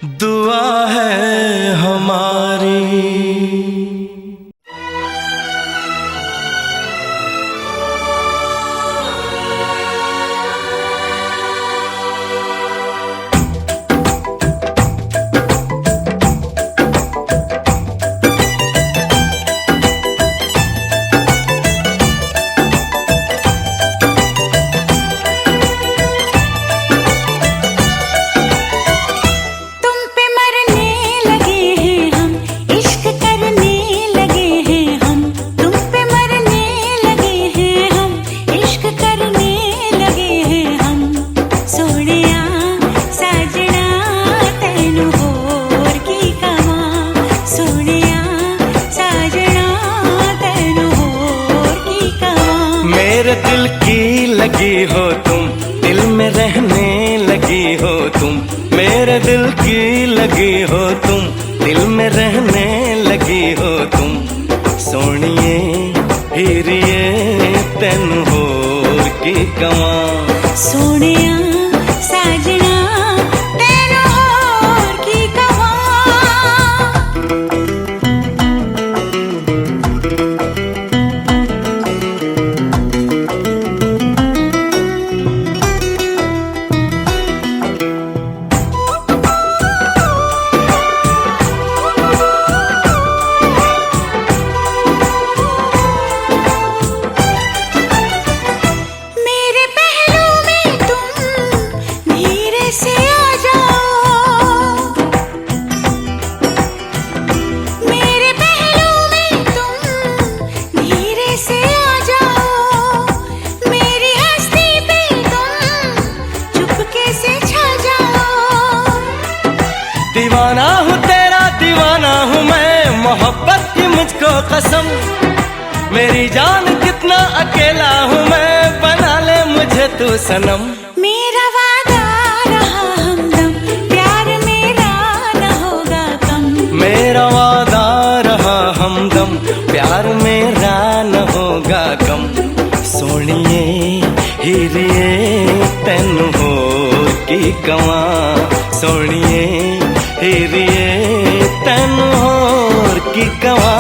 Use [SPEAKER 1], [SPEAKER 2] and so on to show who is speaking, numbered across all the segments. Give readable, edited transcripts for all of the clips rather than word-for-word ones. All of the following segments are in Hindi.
[SPEAKER 1] दुआ है हमारी। मेरे दिल की लगी हो तुम, दिल में रहने लगी हो तुम। मेरे दिल की लगी हो तुम, दिल में रहने लगी हो तुम। सोनिए हीरिए तेन होर की कवां।
[SPEAKER 2] सोनिया साजना तेन होर की कवां।
[SPEAKER 1] दीवाना हूँ तेरा दीवाना हूँ मैं, मोहब्बत की मुझको कसम। मेरी जान कितना अकेला हूँ मैं, बना ले मुझे तू सनम।
[SPEAKER 2] मेरा वादा रहा हमदम, प्यार मेरा न होगा कम।
[SPEAKER 1] मेरा वादा रहा हमदम, प्यार मेरा न होगा कम। सोनिए हीरिए तेन होर की कवां। सोनिए हीरिए तेन होर की कवां।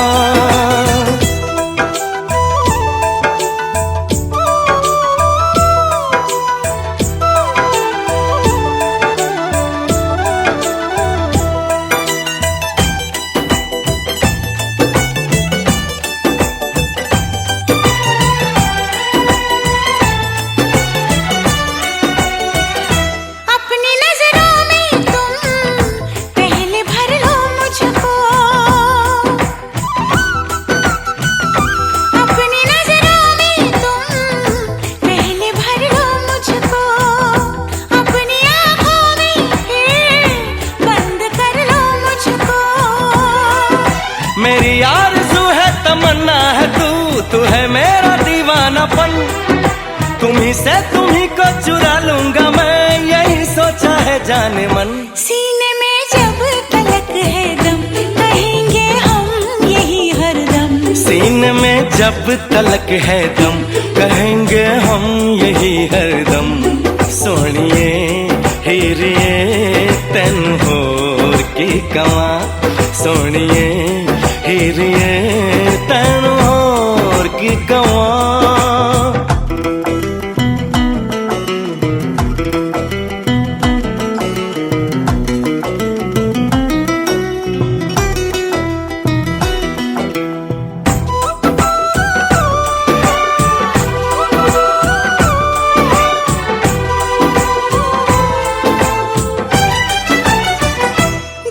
[SPEAKER 1] मेरी आरज़ू है तमन्ना है तू है मेरा दीवानापन। तुम्ही से तुम्ही को चुरा लूंगा मैं, यही सोचा है जाने मन।
[SPEAKER 2] सीने में जब तलक है दम, कहेंगे हम यही हरदम।
[SPEAKER 1] सीने में जब तलक है दम, कहेंगे हम यही हरदम। सोनिए हीरिए तेन होर की कवां। सोनिए हीरिए तेन होर की कवां।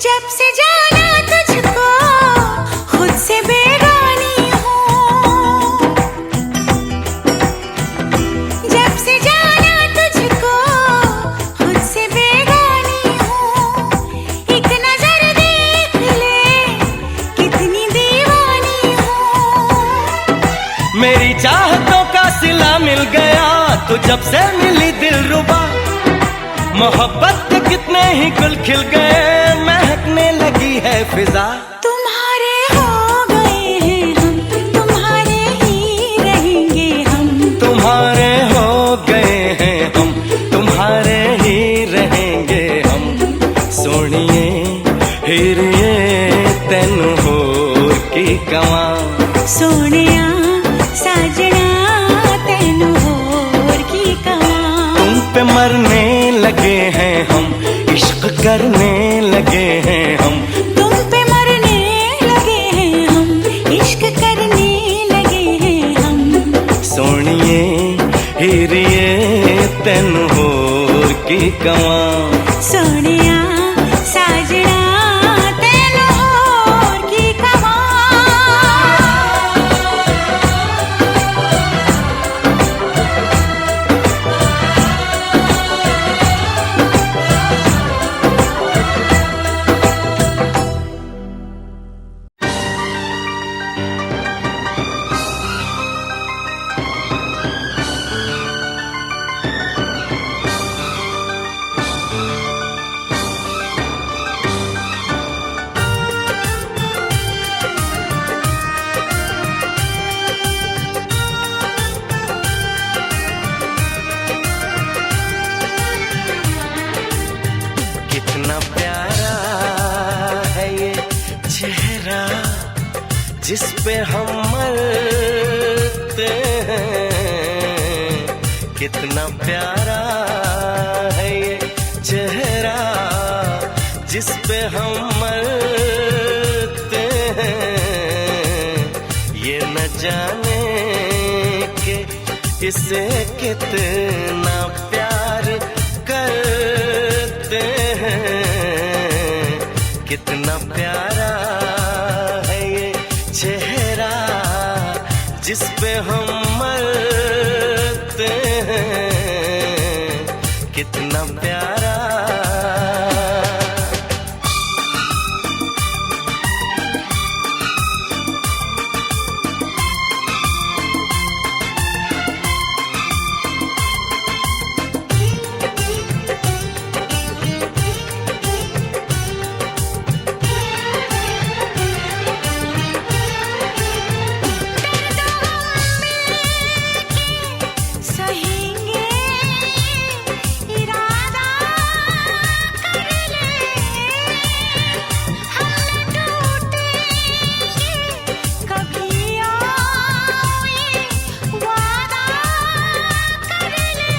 [SPEAKER 2] जब से जाना तुझको खुद से बेगानी हूँ। जब से जाना तुझको खुद से बेगानी हूँ। एक नजर देख ले कितनी दीवानी हूँ।
[SPEAKER 1] मेरी चाहतों का सिला मिल गया तो जब से मिली दिलरुबा। मोहब्बत के कितने ही गुल खिल गए, महकने लगी है फिजा।
[SPEAKER 2] तुम्हारे हो गए हैं हम, तुम्हारे ही रहेंगे हम।
[SPEAKER 1] तुम्हारे हो गए हैं हम, तुम्हारे ही रहेंगे हम। सोनिए हीरिए तेनू होर की कवां।
[SPEAKER 2] सोनिया साजना तेनू होर की कवां।
[SPEAKER 1] तुम पे मरने लगे हैं हम, इश्क करने लगे हैं हम।
[SPEAKER 2] तुम पे मरने लगे हैं हम, इश्क करने लगे हैं हम।
[SPEAKER 1] सोनिए हीरिए तेनू होर की कवां।
[SPEAKER 2] सोनिया साजना तेनू होर की कवां।
[SPEAKER 1] कितना प्यारा है ये चेहरा जिस पे हम मरते हैं। कितना प्यारा है ये चेहरा जिस पे हम मरते हैं। ये न जाने के इसे कितना प्यार करते हैं। कितना प्यारा है ये चेहरा जिस पे हम मरते हैं। कितना प्यारा।
[SPEAKER 2] सहेंगे इरादा कर ले, हम न टूटेंगे कभी और ये वादा कर ले।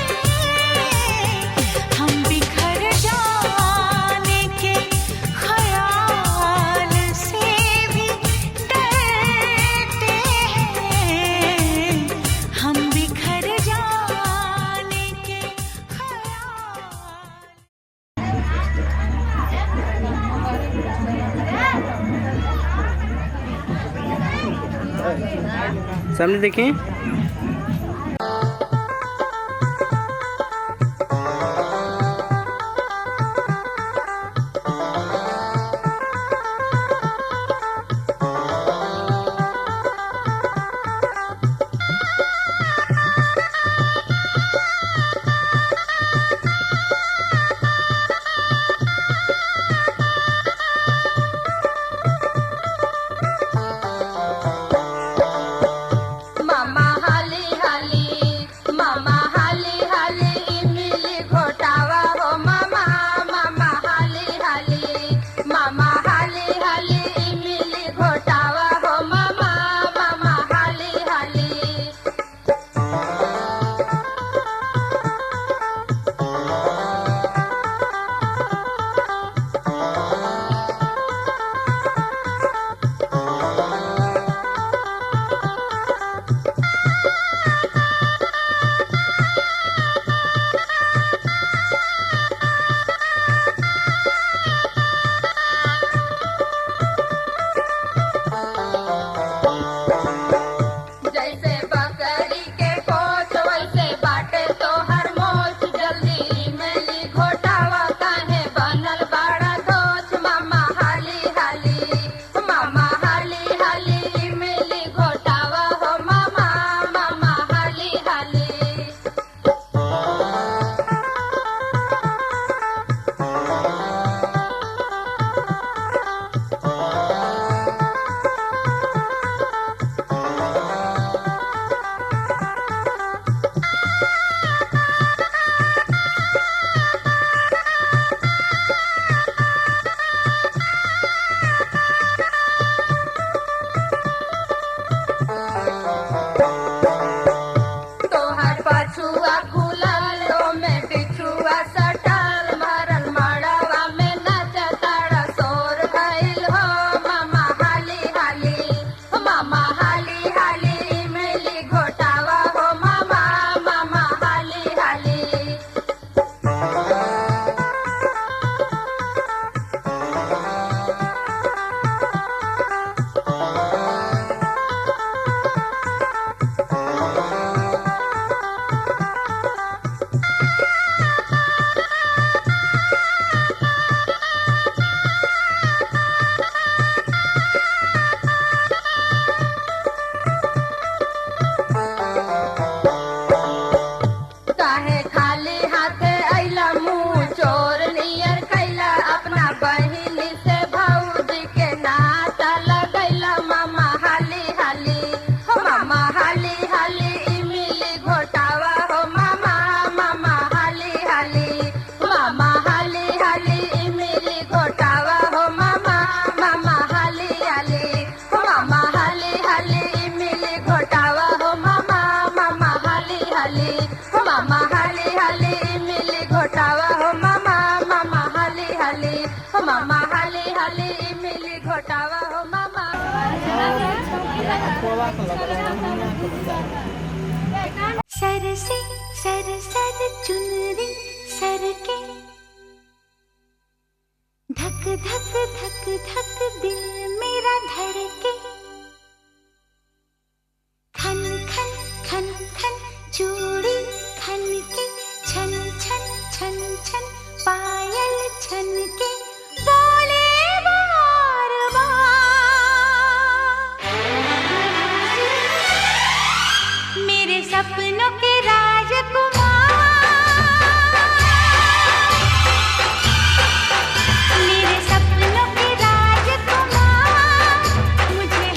[SPEAKER 2] हम बिखर जाने के ख्याल से भी डरते हैं। हम बिखर जाने के ख्याल।
[SPEAKER 3] सामने देखें।
[SPEAKER 2] मामा
[SPEAKER 4] मामा हाले हाले इमली घोटावा हो मामा
[SPEAKER 2] सर से सर चुनरी सर के धक धक धक धक दिल मेरा धड़के खन खन खन खन चूड़ी खन के छन छन छन छन पायल छन के बोले बार बार मेरे सपनों के राजकुमार मेरे सपनों के राजकुमार मुझे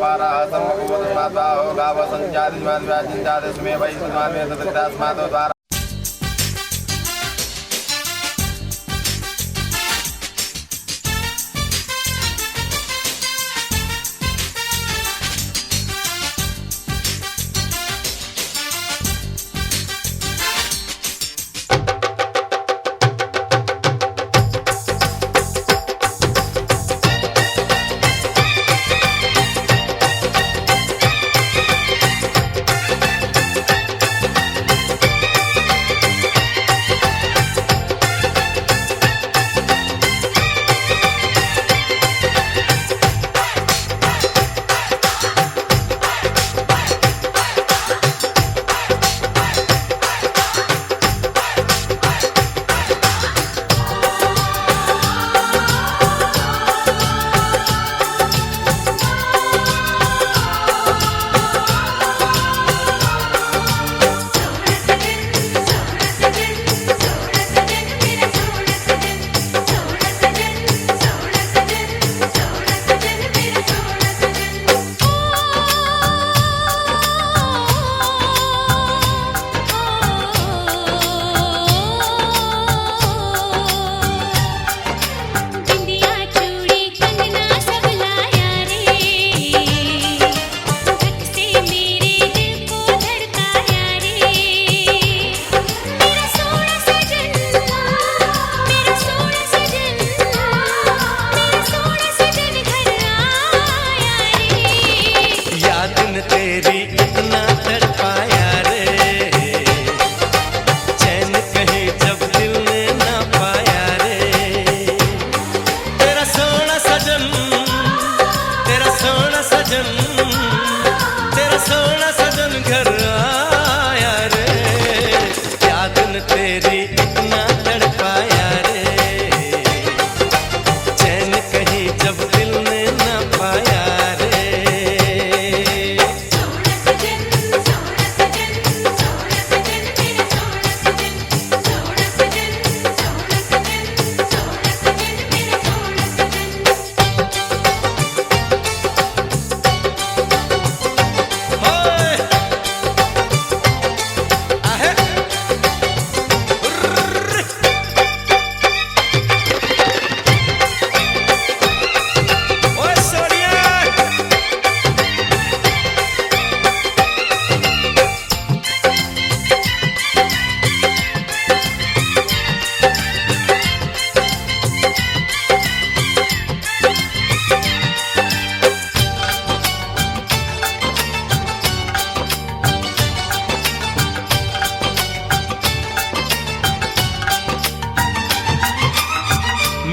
[SPEAKER 5] द्वारा सम्मुखोदस्माद्बाहो गाव सञ्जातिस्मे वै सुमामे तदस्मादो द्वारा।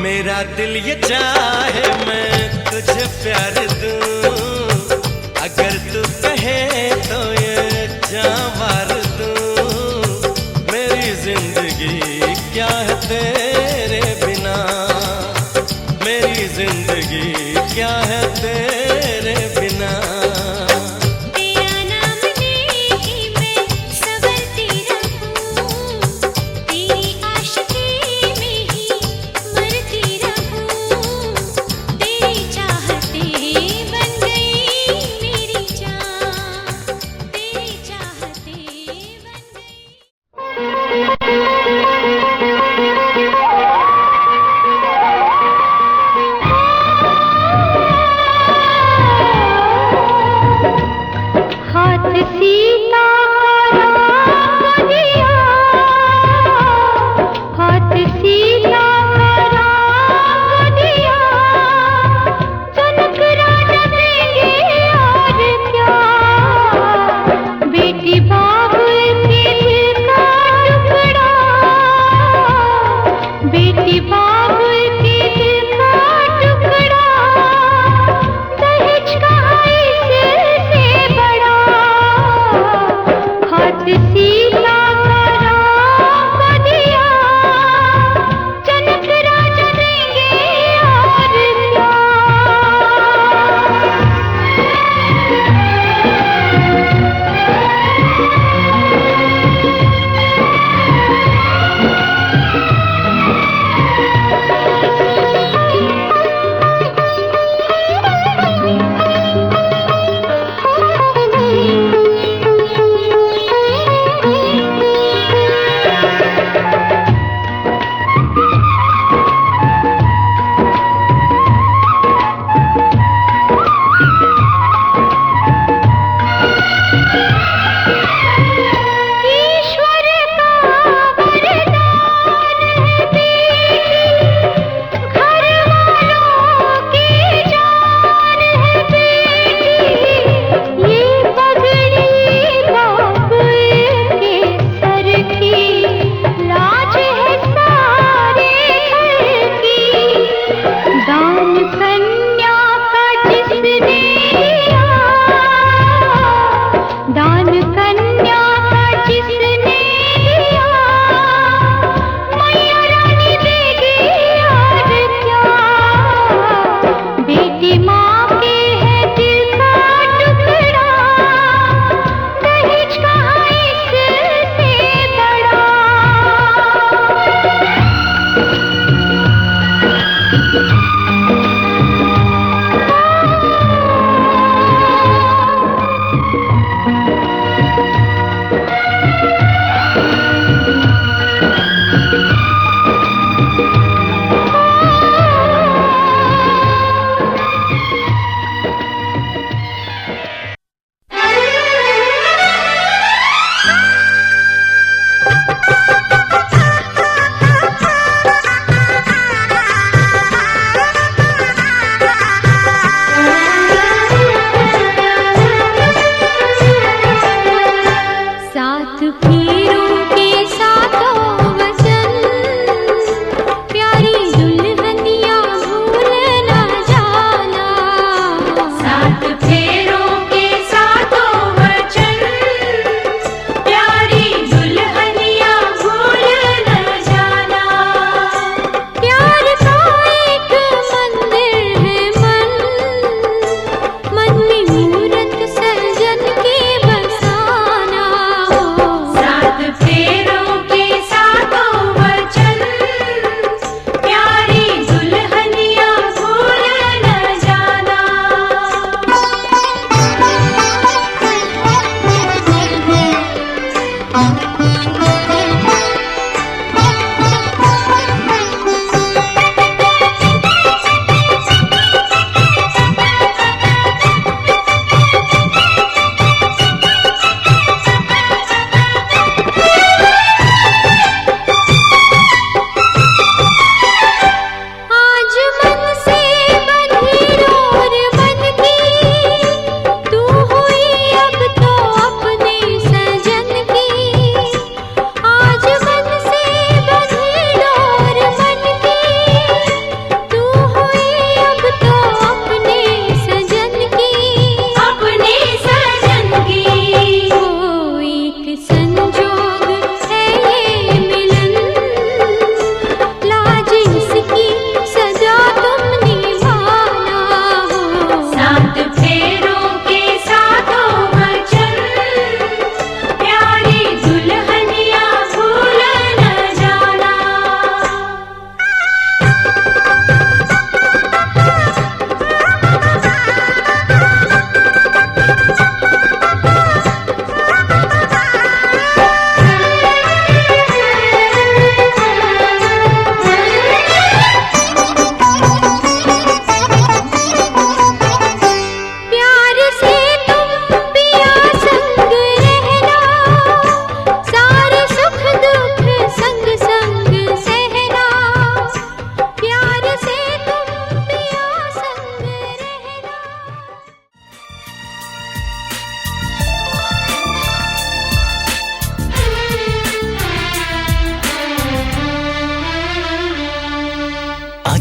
[SPEAKER 1] मेरा दिल ये चाहे मैं तुझे प्यार दूं, अगर तू कहे तो ये जान मार दूं। मेरी जिंदगी क्या है तेरे बिना, मेरी जिंदगी क्या है तेरे बिना।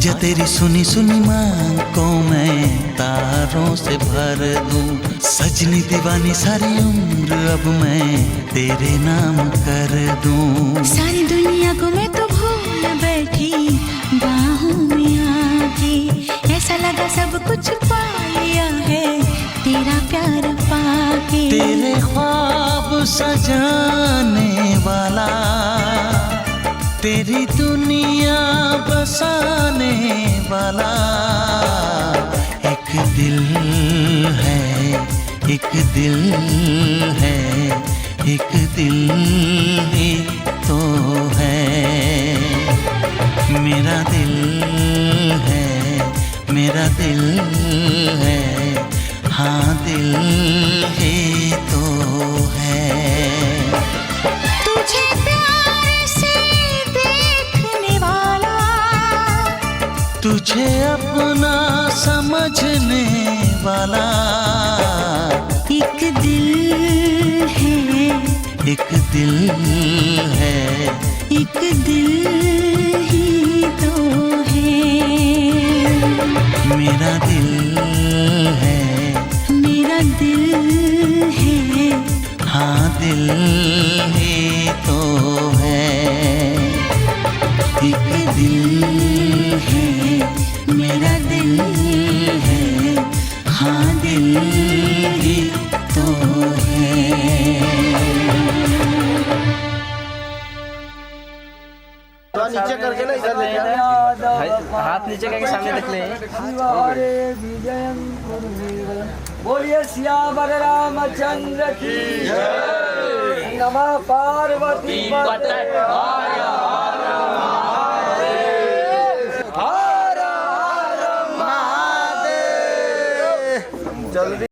[SPEAKER 6] आजा तेरी सुनी सुनी मांग को मैं तारों से भर दूं। सजनी दीवानी सारी उम्र अब मैं तेरे नाम कर दूं।
[SPEAKER 2] सारी दुनिया को मैं तो भूल बैठी बाहों में आके, ऐसा लगा सब कुछ पा लिया है तेरा प्यार पाके।
[SPEAKER 6] तेरे ख्वाब सजाने वाला, तेरी दुनिया बसाने वाला एक दिल है, एक दिल है, एक दिल ही तो है। मेरा दिल है, मेरा दिल है, हाँ दिल ही तो है।
[SPEAKER 2] तुझे प्यार से देखने वाला,
[SPEAKER 6] तुझे अपना समझने वाला
[SPEAKER 2] एक दिल है,
[SPEAKER 6] एक दिल है,
[SPEAKER 2] एक दिल ही तो है।
[SPEAKER 6] मेरा दिल है,
[SPEAKER 2] मेरा दिल है,
[SPEAKER 6] हाँ दिल ही तो है। एक दिल है, मेरा दिल है, हाँ दिल ही तो है।
[SPEAKER 5] नीचे करके ना इधर ले
[SPEAKER 3] हाथ नीचे करके सामने देख ले।
[SPEAKER 7] बोलिए सियावर रामचंद्र की जय। नमः पार्वती पते।
[SPEAKER 5] जल्दी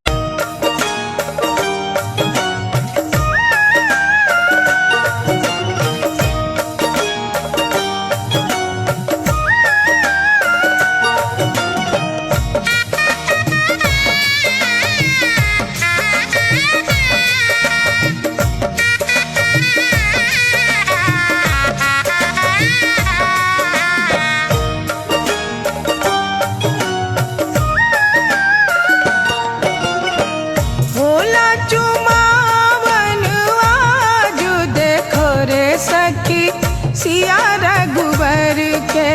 [SPEAKER 8] सिया रघुबर के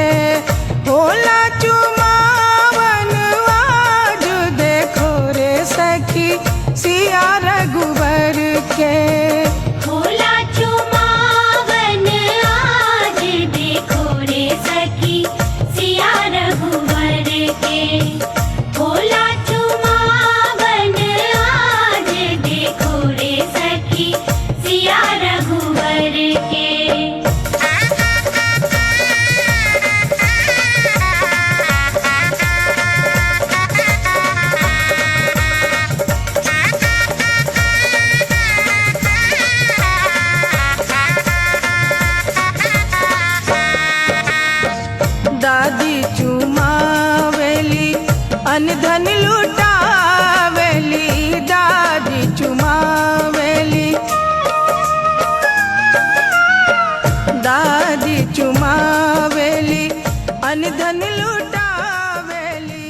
[SPEAKER 8] होला चुमावन आज देखो रे सखी सिया रघुबर के।
[SPEAKER 2] होला चुमावन आज देखो रे सखी सिया रघुवर के। होला चुमावन आज देखो रे सखी सिया रघुवर के।
[SPEAKER 8] दादी चुमावेली अनधन लुटावेली, दादी चुमावेली, दादी चुमावेली अनधन लुटावेली।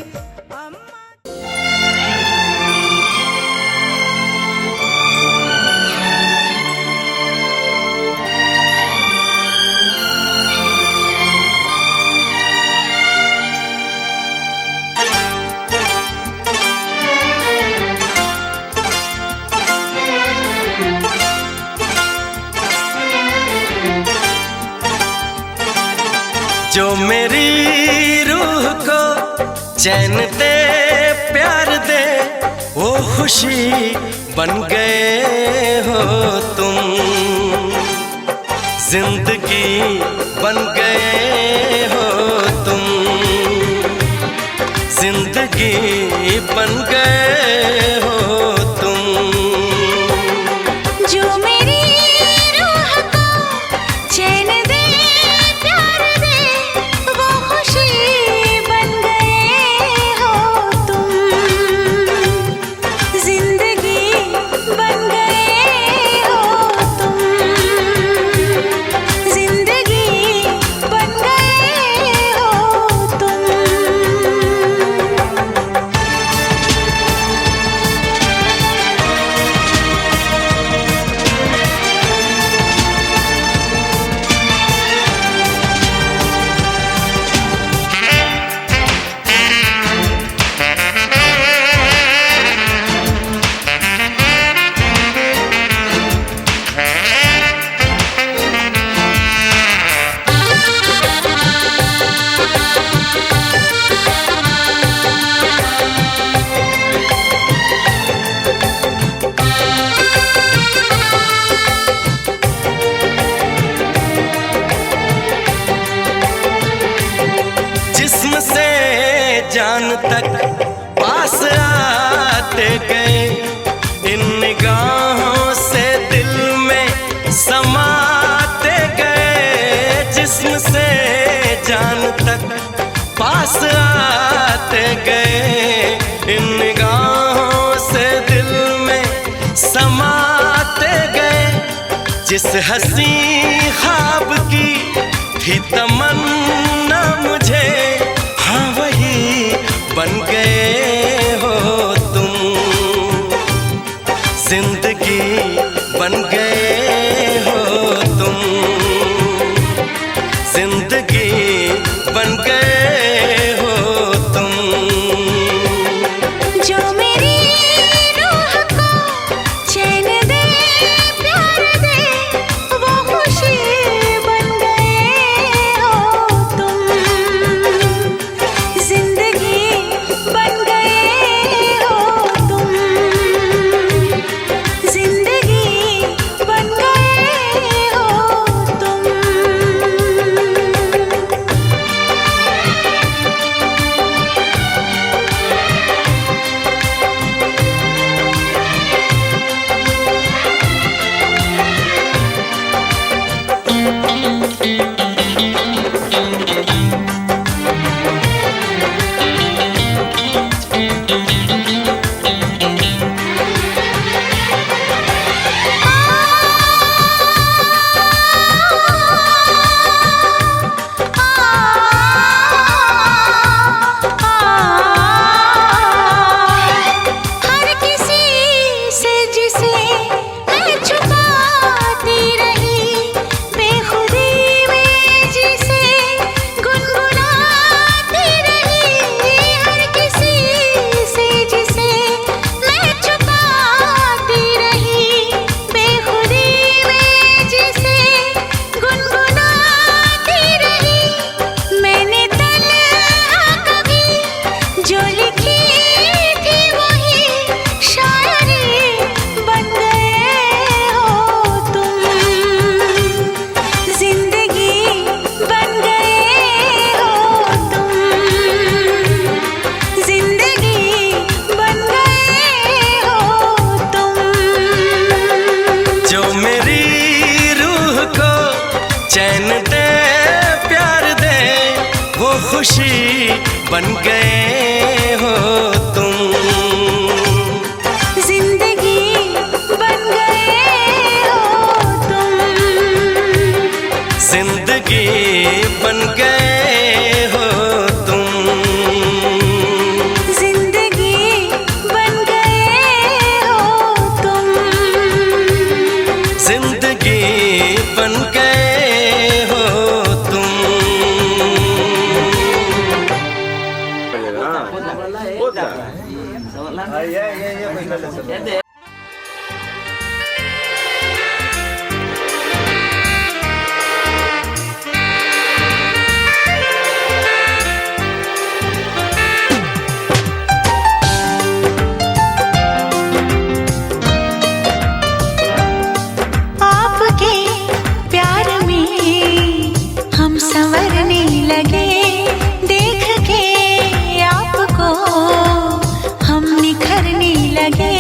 [SPEAKER 1] जो मेरी रूह को चैन दे प्यार दे वो खुशी बन गए हो तुम। जिंदगी बन गए हो तुम, जिंदगी बन गए हो तुम।
[SPEAKER 2] जो मेरी रूह को चैन दे प्यार दे वो खुशी बन गए हो तुम। जिंदगी बन गए हो तुम, जिंदगी बन गए हो तुम।
[SPEAKER 1] जिस्म से जान तक पास आते गए, इन निगाहों से दिल में समाते गए। जिस्म से जान तक पास आते गए, इन निगाहों से दिल में समाते गए। जिस हंसी ख्वाब की थी तमन्ना मुझे, हाँ वही बन गए हो तुम। जिंदगी बन गए हो तुम, जिंदगी बन गए हो तुम।
[SPEAKER 2] जो मेरी रूह को चैन दे प्यार दे, वो खुशी बन गए हो तुम। जिंदगी बन गए हो तुम, जिंदगी बन गए हो तुम। हर किसी से जिसे मैं छुपाती रही, बेखुदी में जिसे गुनगुनाती रही। हर किसी से जिसे मैं छुपाती रही, बेखुदी में जिसे गुनगुनाती रही। मैंने तन्हा कभी जो लिखी थी वही शायरी बन गए हो तुम। जिंदगी बन गए हो तुम, जिंदगी बन गए हो तुम।
[SPEAKER 1] जो मेरी रूह को चैन दे प्यार दे, वो खुशी बन गए हो तुम।
[SPEAKER 2] जिंदगी बन गए हो तुम,
[SPEAKER 1] जिंदगी बन गए हो तुम।
[SPEAKER 2] जिंदगी बन गए हो तुम।
[SPEAKER 1] जिंदगी बन गए हो तुम।
[SPEAKER 2] आपके प्यार में हम संवरने लगे, देख के आपको हम निखरने लगे।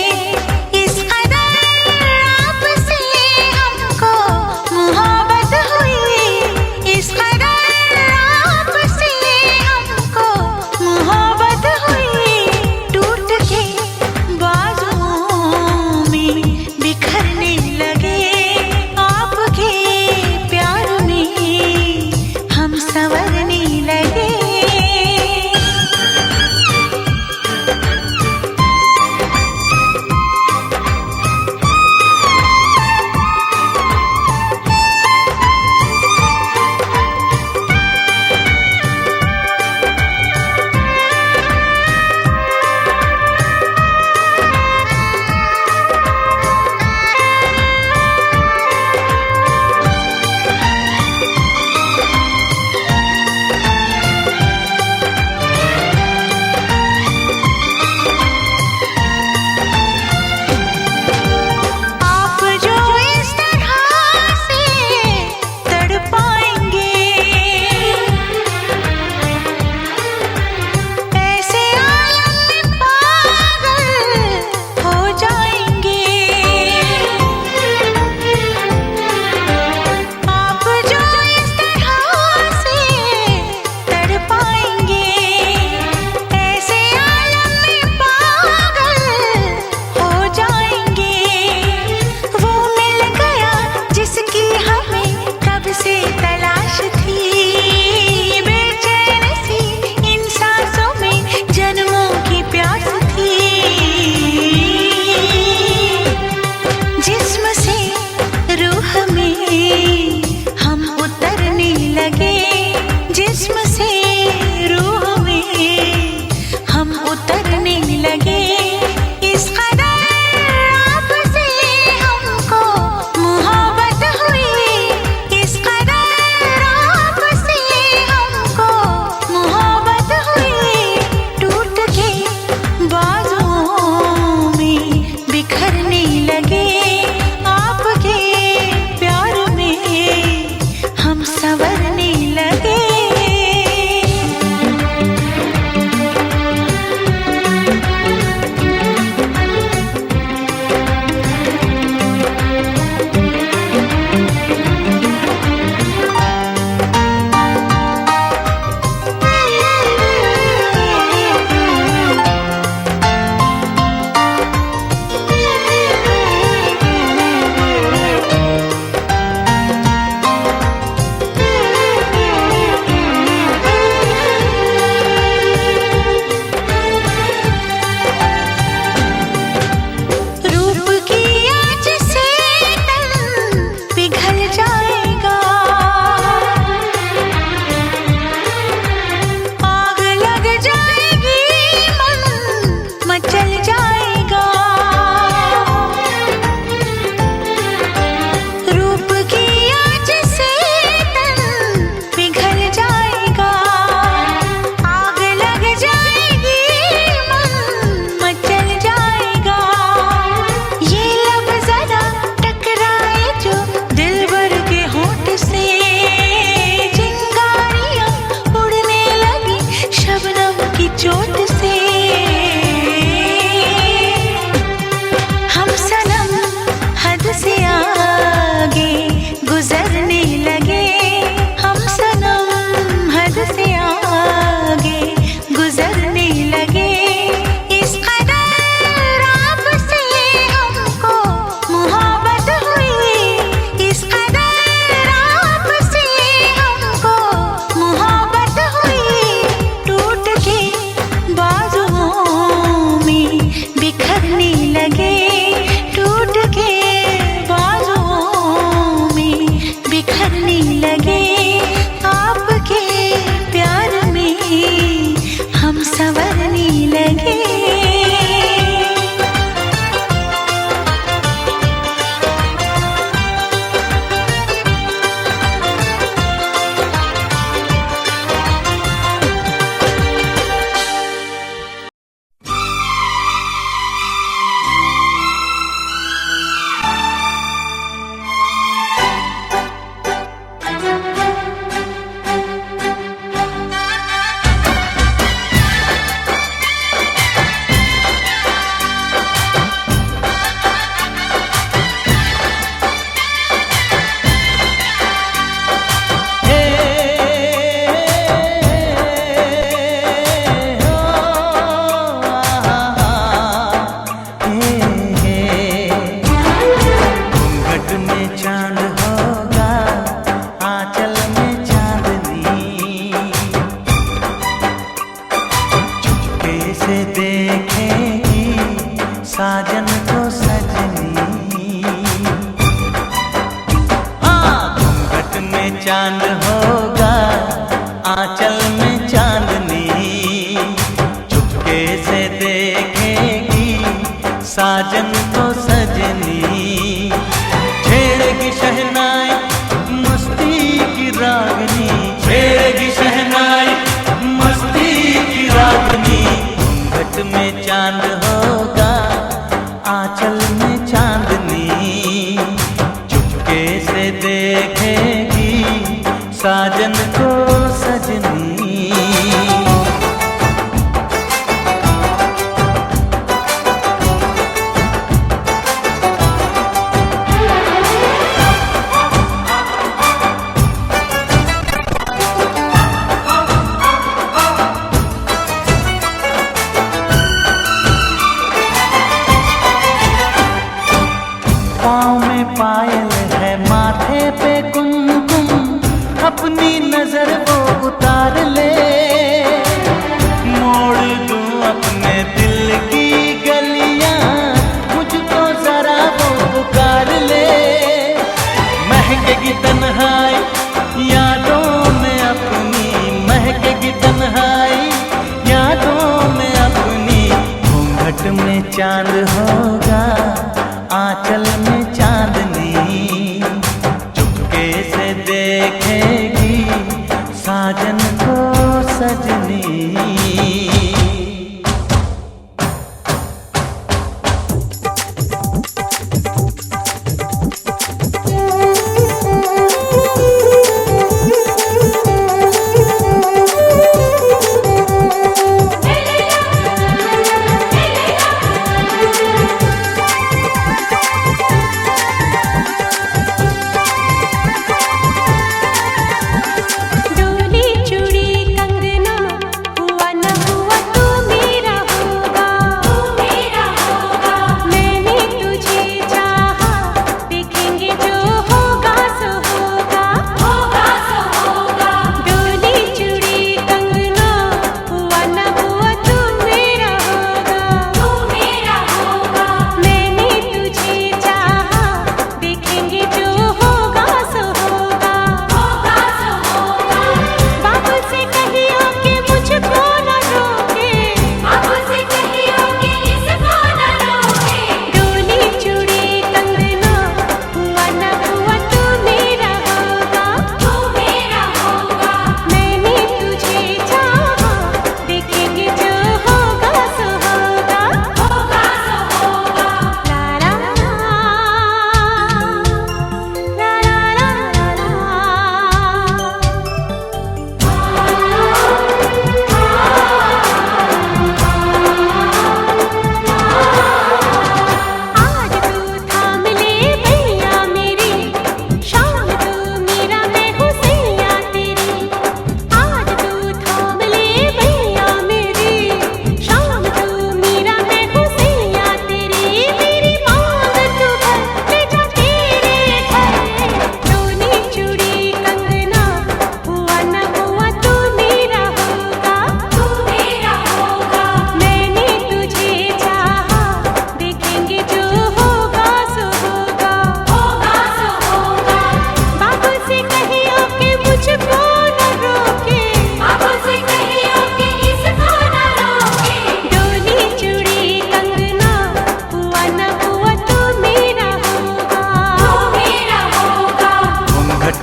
[SPEAKER 6] से देखेगी साजन को सजनी। हाँ, घूंघट में चांद होगा, आंचल में चांदनी, चुपके से देखेगी साजन को सजनी। छेड़ेगी शहनाई मस्ती की रागनी, छेड़ेगी शहनाई मस्ती की रागनी। घूंघट में चांद होगा, आंचल में चांदनी, चुपके से देखेगी साजन को सजनी। पाँव में पायल है, माथे पे कुमकुम, अपनी नजर वो उतार ले। मोड़ दूं अपने दिल की गलियां, मुझको जरा वो पुकार ले। महकेगी तन्हाई यादों में अपनी, महकेगी तन्हाई यादों में अपनी। घूंघट में चांद होगा, आंचल में चांदनी, चुपके से देखेगी साजन को सजनी।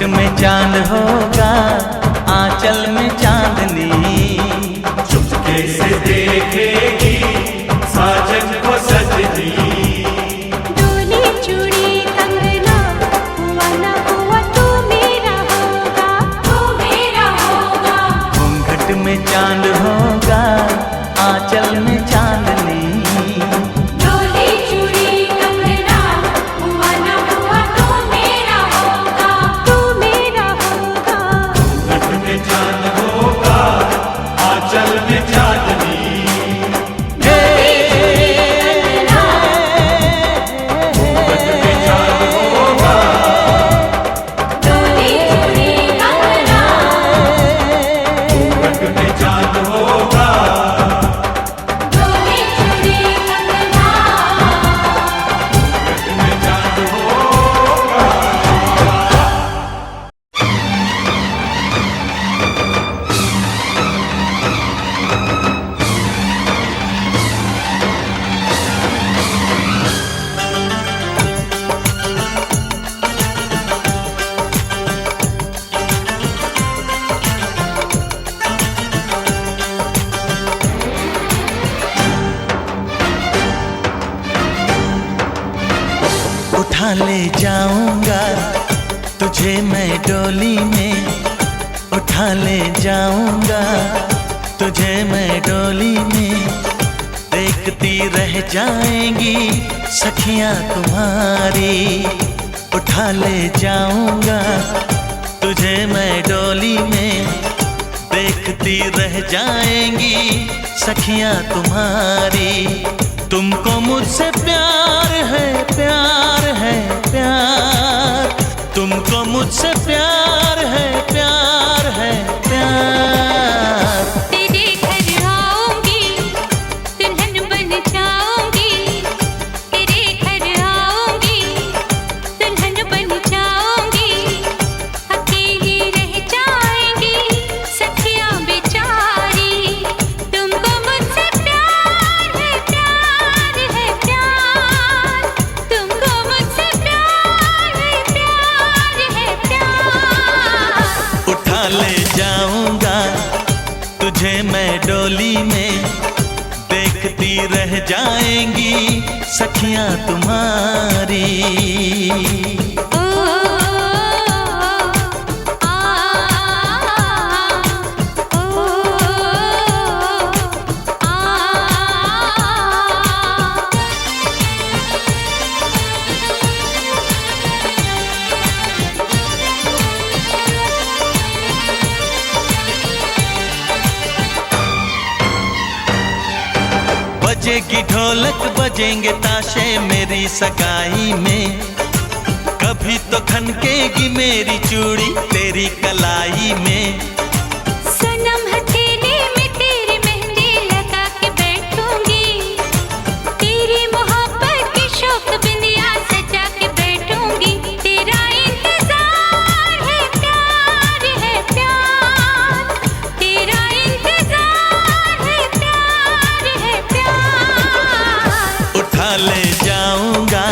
[SPEAKER 6] में चांद होगा, आंचल में चांदनी,
[SPEAKER 9] चुपके से देखेगी साजन को सजनी।
[SPEAKER 2] डोली चूड़ी कंगना, हुआ न हुआ तू मेरा होगा, तू मेरा होगा।
[SPEAKER 6] घूंघट में चांद होगा, आंचल में चांदनी,
[SPEAKER 2] डोली चूड़ी कंगना, हुआ न हुआ तू मेरा होगा, तू मेरा होगा।
[SPEAKER 9] घूंघट में चांद होगा, आंचल में चांदनी, घूंघट में चांद होगा,
[SPEAKER 2] डोली चूड़ी कंगना,
[SPEAKER 9] घूंघट में चांद होगा।
[SPEAKER 6] उठा ले जाऊंगा तुझे मैं डोली में, उठा ले जाऊंगा तुझे मैं डोली में। देखती रह जाएंगी सखियां तुम्हारी, उठा ले जाऊंगा तुझे मैं डोली में। देखती रह जाएंगी सखियां तुम्हारी। तुमको मुझसे प्यार है, प्यार है, प्यार। तुमको मुझसे प्यार है, प्यार है, प्यार।
[SPEAKER 2] तेरे घर आऊंगी दुल्हन बन जाऊंगी, तेरे घर आऊंगी दुल्हन बन जाऊंगी। अकेली रह जाएंगी सखियां बेचारी। तुमको मुझसे प्यार है, प्यार है, प्यार। तुमको मुझसे प्यार है, प्यार है, प्यार।
[SPEAKER 6] उठा ले जाऊंगा तुझे मैं डोली में। देखती रह जाएंगी सखियां तुम्हारी।
[SPEAKER 2] ओ
[SPEAKER 6] बजेगी ढोलक बजेंगे ताशे मेरी सगाई में। कभी तो खनकेगी मेरी चूड़ी तेरी कलाई में।
[SPEAKER 2] सनम हथेली में तेरी मेहंदी लगा के बैठूंगी, तेरी मोहब्बत की शौक बिंदिया सजा के बैठूंगी। तेरा इंतजार है, प्यार है, प्यार। तेरा इंतजार है, प्यार है, प्यार।
[SPEAKER 6] उठा ले जाऊंगा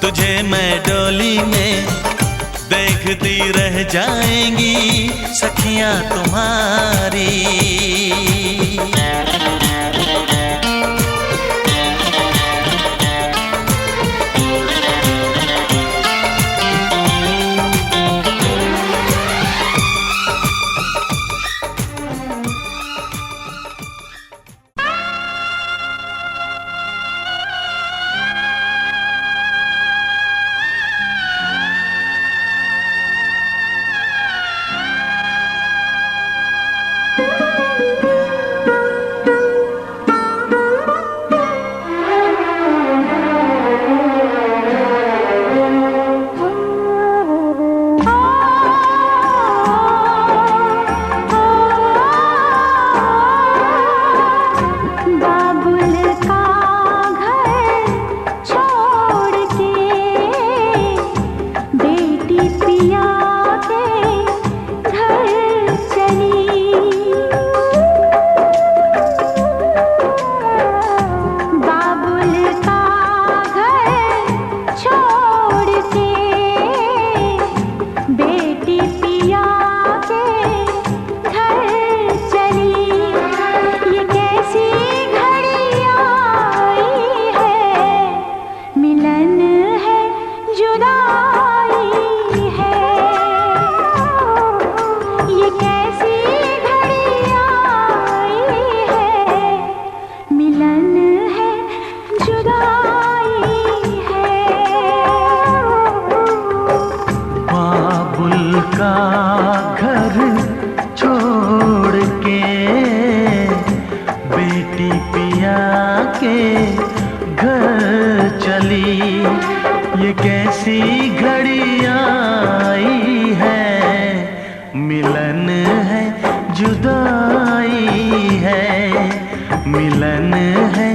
[SPEAKER 6] तुझे मैं डोली में। देखती रह जाएंगी सखियां तुम्हारी।
[SPEAKER 2] बाबुल का घर छोड़ के बेटी पिया के घर चली। बाबुल का घर छोड़ के बेटी पिया के घर चली। ये कैसी घड़ी आई है, मिलन है जुदाई है। ये कैसी घड़ी आई है, मिलन है जुदाई है।
[SPEAKER 6] बाबुल का घर छोड़ के बेटी पिया के घर चली। ये कैसी घड़ी आई है, मिलन है जुदाई है, मिलन है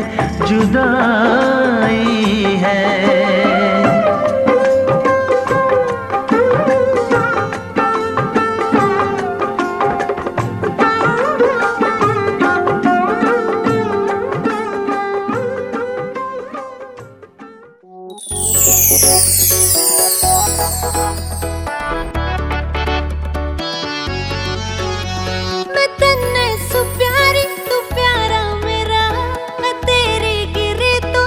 [SPEAKER 6] जुदाई है।
[SPEAKER 2] मैं तन्ने सु प्यारी तू प्यारा मेरा, मैं तेरे गिरे तो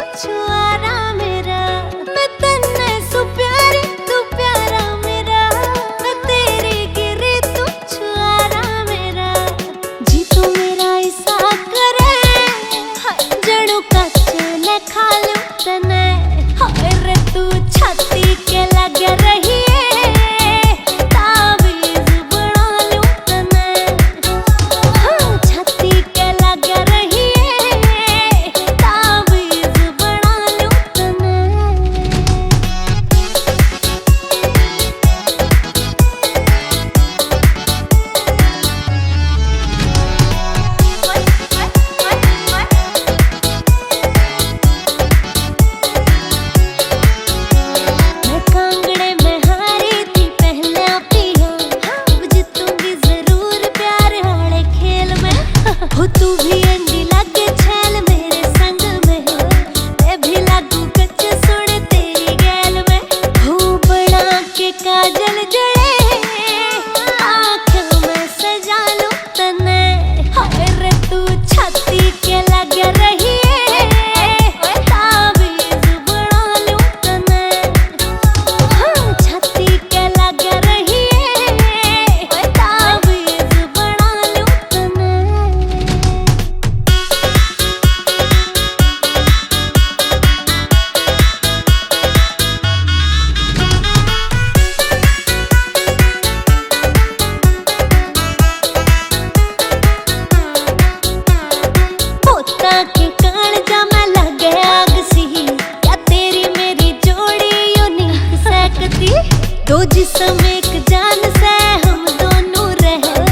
[SPEAKER 2] किस्म एक जान से हम दोनों रहे,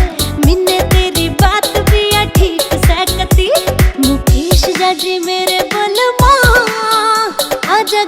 [SPEAKER 2] मिन्ने तेरी बात भी आ ठीक सकती। मुकेश जाजी मेरे बलमा आजा